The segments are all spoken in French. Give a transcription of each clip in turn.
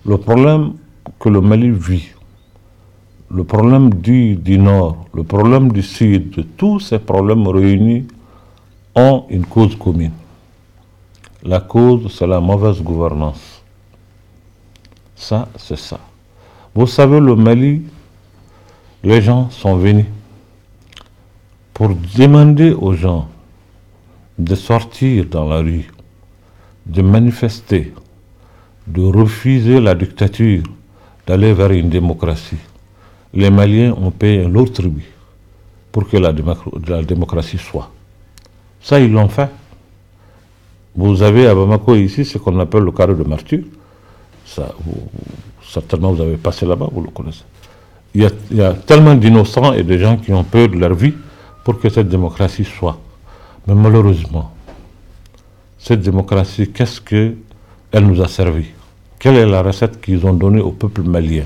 Le problème que le Mali vit, le problème du Nord, le problème du Sud, tous ces problèmes réunis ont une cause commune. La cause, c'est la mauvaise gouvernance. Ça, c'est ça. Vous savez, le Mali, les gens sont venus pour demander aux gens de sortir dans la rue, de manifester, de refuser la dictature, d'aller vers une démocratie. Les Maliens ont payé un lourd tribut pour que la démocratie soit. Ça, ils l'ont fait. Vous avez à Bamako ici ce qu'on appelle le carré de Martyr. Ça, certainement vous avez passé là-bas, vous le connaissez. Il y a tellement d'innocents et de gens qui ont peur de leur vie pour que cette démocratie soit. Mais malheureusement, cette démocratie, qu'est-ce qu'elle nous a servi? Quelle est la recette qu'ils ont donnée au peuple malien?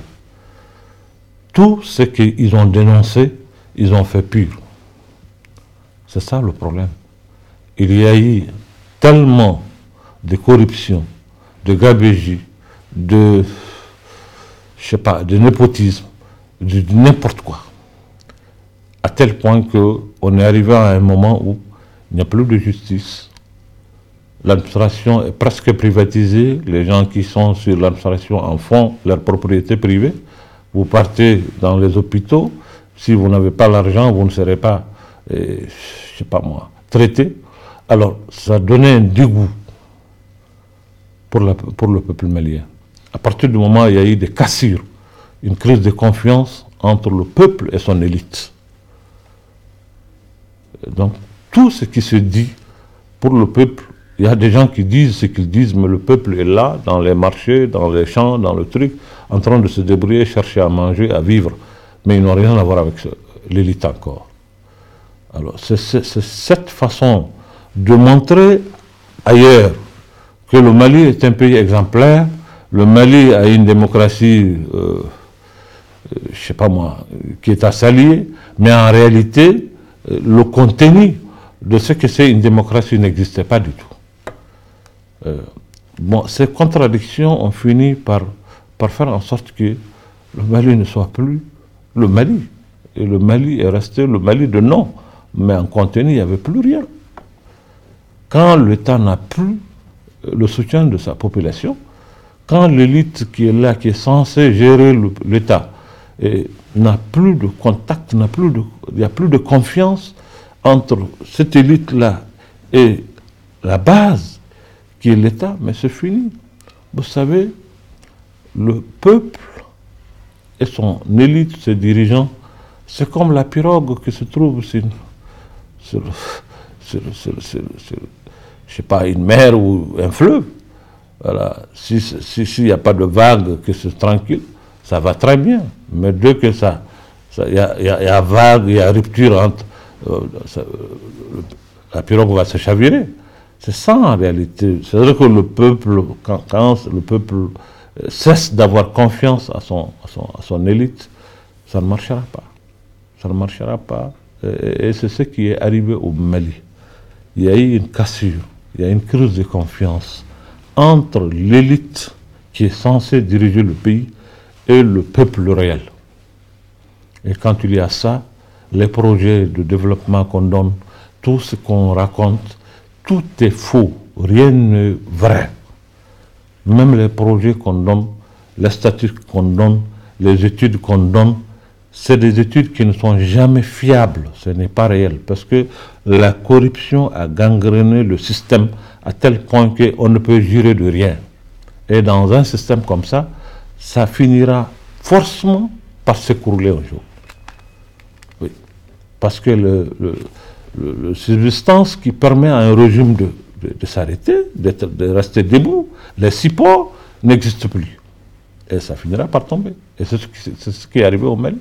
Tout ce qu'ils ont dénoncé, ils ont fait pur. C'est ça le problème. Il y a eu tellement de corruption, de gabegie, de népotisme, de n'importe quoi. À tel point qu'on est arrivé à un moment où il n'y a plus de justice. L'administration est presque privatisée. Les gens qui sont sur l'administration en font leur propriété privée. Vous partez dans les hôpitaux. Si vous n'avez pas l'argent, vous ne serez pas, traité. Alors, ça donnait un dégoût pour le peuple malien. À partir du moment où il y a eu des cassures, une crise de confiance entre le peuple et son élite. Donc, tout ce qui se dit pour le peuple, il y a des gens qui disent ce qu'ils disent, mais le peuple est là, dans les marchés, dans les champs, dans le truc, en train de se débrouiller, chercher à manger, à vivre. Mais ils n'ont rien à voir avec l'élite encore. Alors, c'est cette façon de montrer ailleurs que le Mali est un pays exemplaire, le Mali a une démocratie, qui est à saluer, mais en réalité, le contenu de ce que c'est une démocratie n'existait pas du tout. Ces contradictions ont fini par faire en sorte que le Mali ne soit plus le Mali. Et le Mali est resté le Mali de nom, mais en contenu, il n'y avait plus rien. Quand l'État n'a plus le soutien de sa population, quand l'élite qui est là, qui est censée gérer l'État, n'a plus de contact, il n'y a plus de confiance entre cette élite-là et la base qui est l'État, mais c'est fini. Vous savez, le peuple et son élite, ses dirigeants, c'est comme la pirogue qui se trouve sur une mer ou un fleuve. Voilà. S'il n'y a pas de vagues, que c'est tranquille, ça va très bien. Mais dès que il y a vague, il y a rupture entre, la pirogue va se chavirer. C'est ça en réalité. C'est-à-dire que le peuple, quand le peuple cesse d'avoir confiance à son élite, ça ne marchera pas. Ça ne marchera pas. Et c'est ce qui est arrivé au Mali. Il y a eu une cassure, il y a une crise de confiance entre l'élite qui est censée diriger le pays et le peuple réel. Et quand il y a ça, les projets de développement qu'on donne, tout ce qu'on raconte, tout est faux, rien n'est vrai. Même les projets qu'on donne, les statuts qu'on donne, les études qu'on donne, c'est des études qui ne sont jamais fiables, ce n'est pas réel, parce que la corruption a gangréné le système à tel point qu'on ne peut jurer de rien. Et dans un système comme ça, ça finira forcément par s'écrouler un jour. Oui. Parce que le substance qui permet à un régime de s'arrêter, de rester debout, les supports n'existent plus. Et ça finira par tomber. Et c'est ce qui est arrivé au Mali.